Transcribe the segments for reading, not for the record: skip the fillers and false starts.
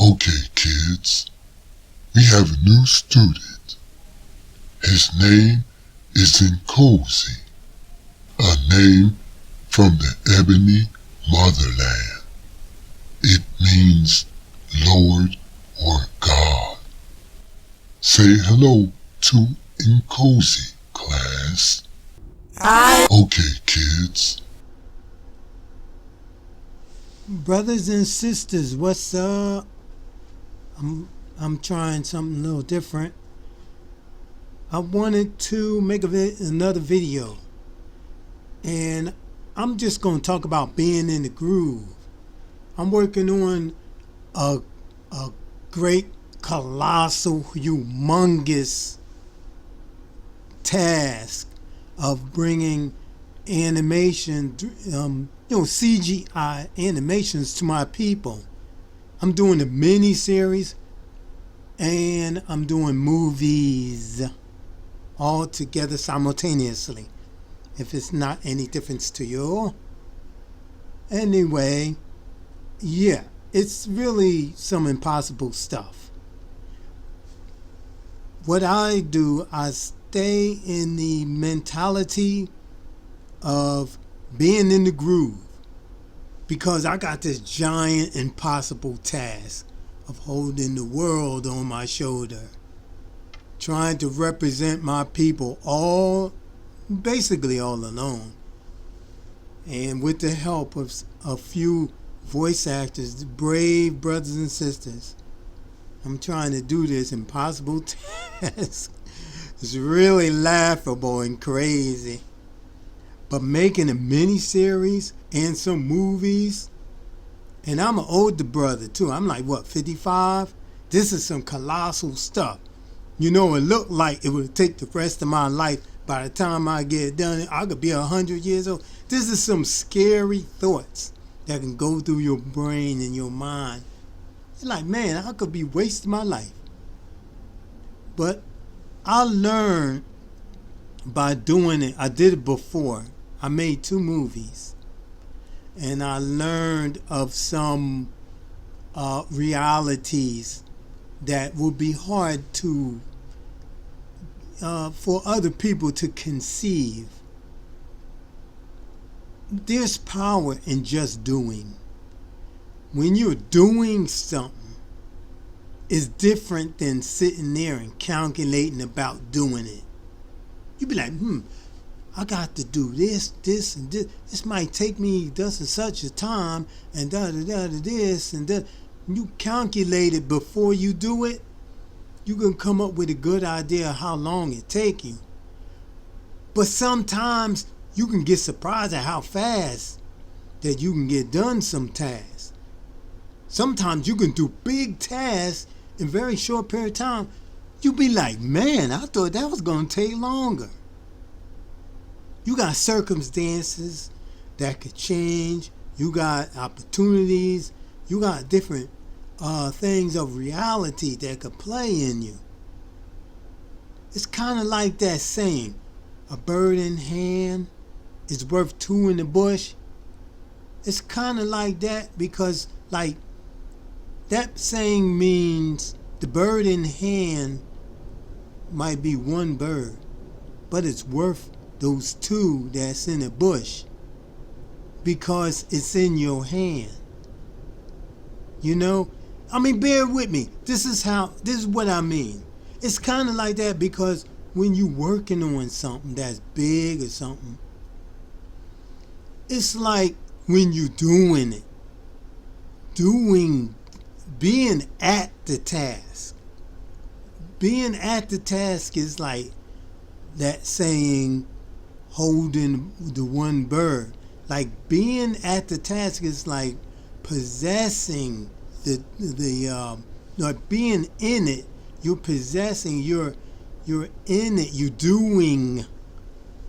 Okay, kids, we have a new student. His name is Nkosi, a name from the Ebony Motherland. It means Lord or God. Say hello to Nkosi, class. Hi. Okay, kids. Brothers and sisters, what's up? I'm trying something a little different. I wanted to make another video, and I'm just going to talk about being in the groove. I'm working on a great, colossal, humongous task of bringing animation, CGI animations to my people. I'm doing a mini series and I'm doing movies all together simultaneously. If it's not any difference to you. Anyway, yeah, it's really some impossible stuff. What I do, I stay in the mentality of being in the groove, because I got this giant impossible task of holding the world on my shoulder, trying to represent my people basically all alone, and with the help of a few voice actors, brave brothers and sisters. I'm trying to do this impossible task. It's really laughable and crazy. But making a mini-series and some movies, and I'm an older brother too. I'm like, 55? This is some colossal stuff. It looked like it would take the rest of my life. By the time I get it done, I could be 100 years old. This is some scary thoughts that can go through your brain and your mind. You're like, man, I could be wasting my life. But I learned by doing it. I did it before. I made 2 movies. And I learned of some realities that would be hard to for other people to conceive. There's power in just doing. When you're doing something, it's different than sitting there and calculating about doing it. You'd be like, I got to do this, and this. This might take me thus and such a time, and this, and that. You calculate it before you do it, you can come up with a good idea of how long it take you. But sometimes you can get surprised at how fast that you can get done some tasks. Sometimes you can do big tasks in a very short period of time. You be like, man, I thought that was going to take longer. You got circumstances that could change. You got opportunities. You got different things of reality that could play in you. It's kind of like that saying, a bird in hand is worth 2 in the bush. It's kind of like that, because like that saying means the bird in hand might be 1 bird, but it's worth those 2 that's in the bush because it's in your hand. Bear with me. This is what I mean. It's kind of like that, because when you're working on something that's big or something, it's like when you're doing it, being at the task. Being at the task is like that saying, holding the 1 bird. Like being at the task is like possessing like being in it. You're possessing. You're in it. You're doing.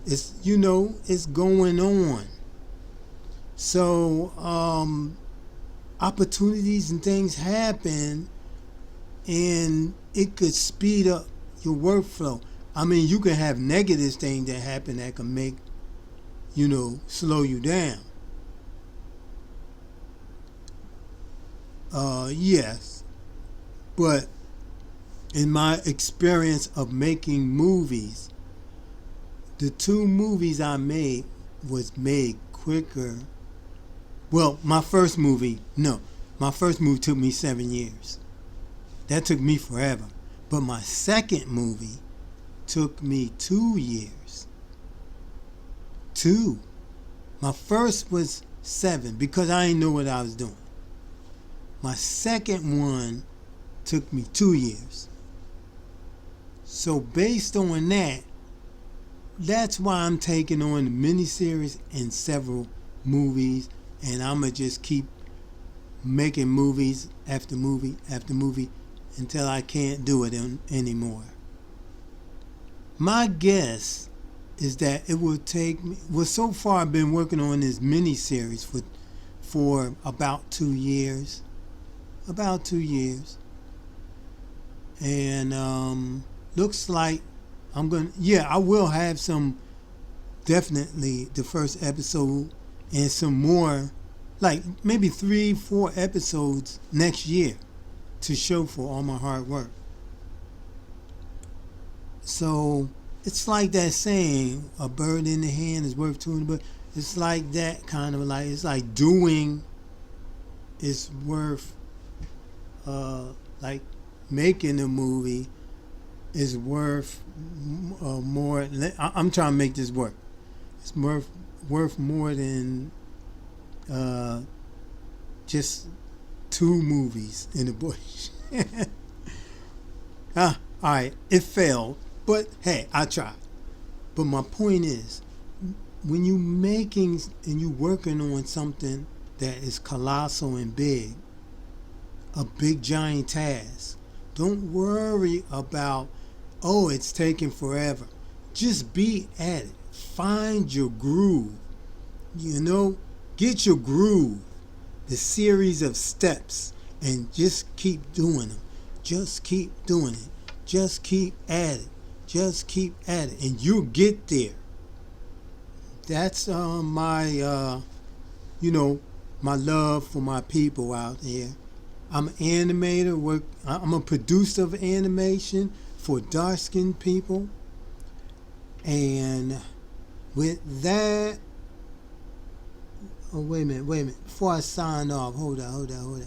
It's going on. So opportunities and things happen, and it could speed up your workflow. You can have negative things that happen that can make, slow you down. Yes. But in my experience of making movies, the 2 movies I made was made quicker. Well, my first movie took me 7 years. That took me forever. But my second movie took me 2 years. 2. My first was 7 because I didn't know what I was doing. My second one took me 2 years. So based on that, that's why I'm taking on the miniseries and several movies, and I'm going to just keep making movies after movie after movie until I can't do it anymore. My guess is that it will take me, well, so far I've been working on this miniseries for about 2 years. About 2 years. And looks like I will have some, definitely the first episode and some more, like maybe 3-4 episodes next year to show for all my hard work. So it's like that saying, a bird in the hand is worth 2 in the bush. It's like that kind of, like, it's like doing is worth, like making a movie is worth more. I'm trying to make this work. It's worth more than just 2 movies in the bush. All right, it failed, but hey, I tried. But my point is, when you making and you working on something that is colossal and big, a big giant task, don't worry about, oh, it's taking forever. Just be at it. Find your groove. Get your groove. The series of steps, and just keep doing them. Just keep doing it. Just keep at it. Just keep at it, and you'll get there. That's my my love for my people out there. I'm an animator. I'm a producer of animation for dark-skinned people. And with that, wait a minute. Before I sign off, hold on.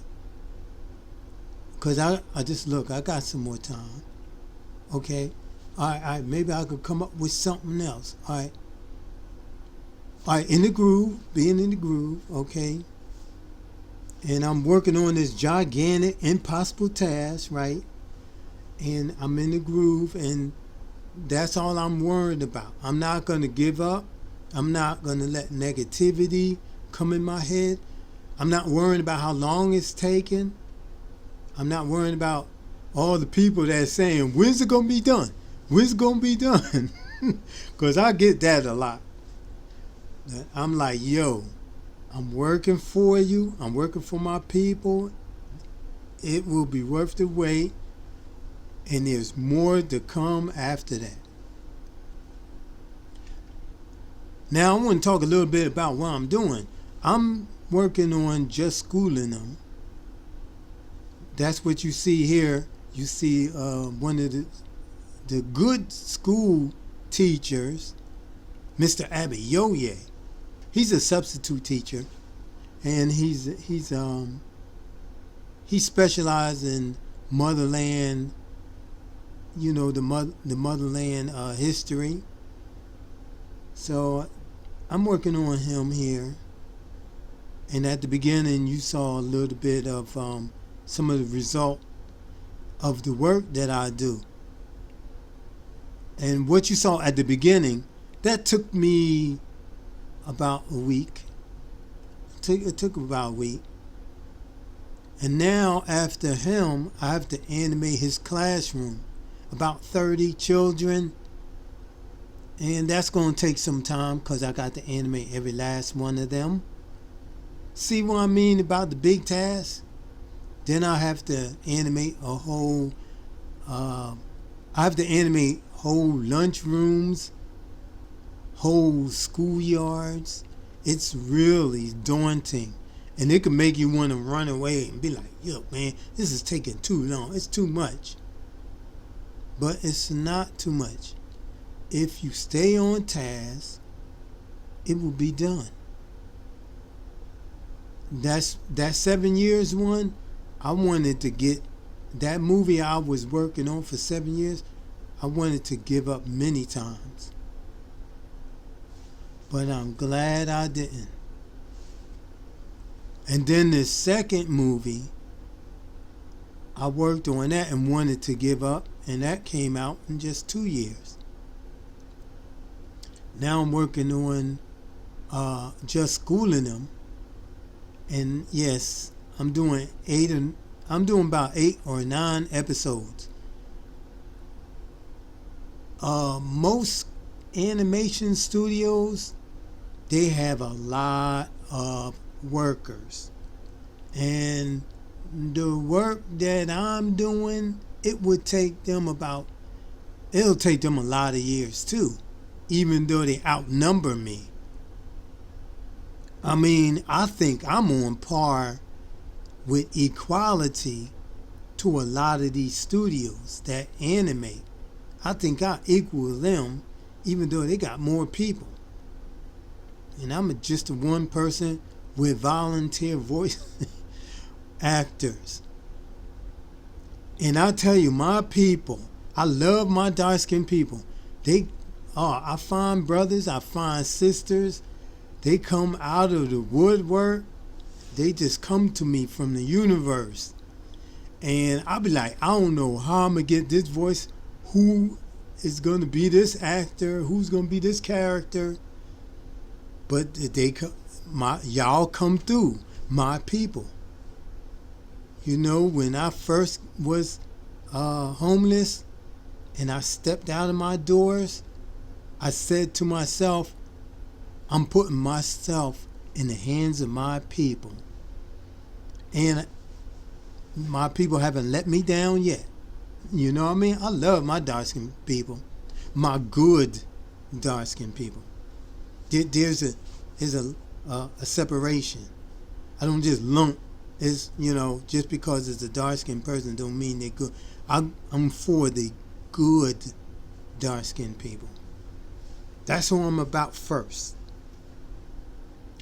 Because I just look, I got some more time. Okay? All right, maybe I could come up with something else. All right, in the groove, being in the groove, okay? And I'm working on this gigantic, impossible task, right? And I'm in the groove, and that's all I'm worried about. I'm not going to give up. I'm not going to let negativity come in my head. I'm not worrying about how long it's taking. I'm not worrying about all the people that are saying, when's it going to be done? When's it going to be done? Because I get that a lot. I'm like, yo, I'm working for you. I'm working for my people. It will be worth the wait. And there's more to come after that. Now I want to talk a little bit about what I'm doing. I'm working on just schooling them. That's what you see here. You see one of the good school teachers, Mr. Abiyoye. He's a substitute teacher, and he specializes in motherland, the motherland history. So I'm working on him here. And at the beginning, you saw a little bit of some of the result of the work that I do. And what you saw at the beginning, that took me about a week. It took about a week. And now after him, I have to animate his classroom. About 30 children. And that's going to take some time because I got to animate every last one of them. See what I mean about the big task? Then I have to animate whole lunch rooms, whole schoolyards. It's really daunting. And it can make you want to run away and be like, yo, man, this is taking too long. It's too much. But it's not too much. If you stay on task, it will be done. That 7 years one, I wanted to get that movie I was working on for 7 years. I wanted to give up many times. But I'm glad I didn't. And then the second movie, I worked on that and wanted to give up, and that came out in just 2 years. Now I'm working on Just Schooling Them, and yes, I'm doing about 8 or 9 episodes. Most animation studios, they have a lot of workers, and the work that I'm doing, it'll take them a lot of years too, even though they outnumber me. I mean, I think I'm on par with equality to a lot of these studios that animate. I think I equal them, even though they got more people. And I'm just a one person with volunteer voice actors. And I tell you, my people, I love my dark-skinned people. I find brothers, I find sisters. They come out of the woodwork. They just come to me from the universe. And I'll be like, I don't know how I'm going to get this voice. Who is going to be this actor? Who's going to be this character? But y'all come through, my people. You know, when I first was homeless and I stepped out of my doors, I said to myself, I'm putting myself in the hands of my people. And my people haven't let me down yet. You know what I mean? I love my dark-skinned people. My good dark-skinned people. There's a separation. I don't just lump. It's, just because it's a dark-skinned person don't mean they're good. I'm for the good dark-skinned people. That's who I'm about first.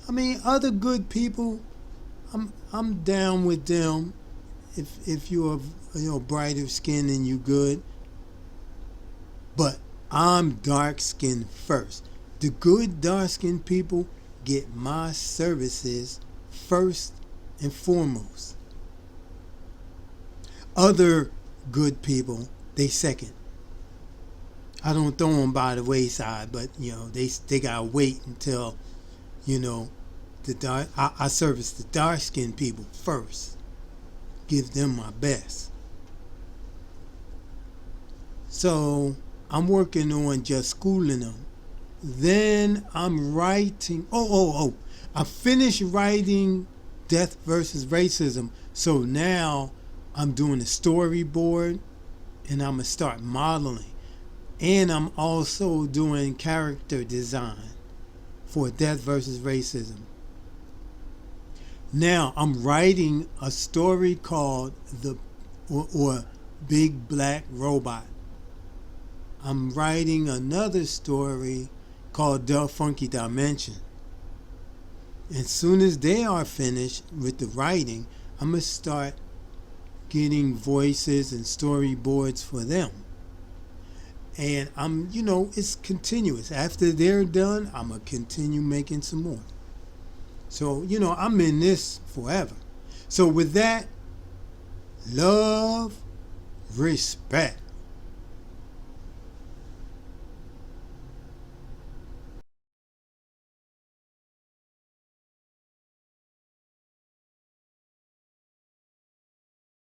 I mean, other good people, I'm down with them. If you're brighter skin and you good. But I'm dark-skinned first. The good dark-skinned people get my services first and foremost. Other good people, they second. I don't throw them by the wayside, but they gotta wait until I service the dark-skinned people first. Give them my best. So I'm working on Just Schooling Them. Then I'm writing. I finished writing Death versus Racism. So now I'm doing a storyboard, and I'm gonna start modeling. And I'm also doing character design for Death versus Racism. Now I'm writing a story called or Big Black Robot. I'm writing another story called The Funky Dimension. As soon as they are finished with the writing, I'm going to start getting voices and storyboards for them. And it's continuous. After they're done, I'm going to continue making some more. So, I'm in this forever. So with that, love, respect.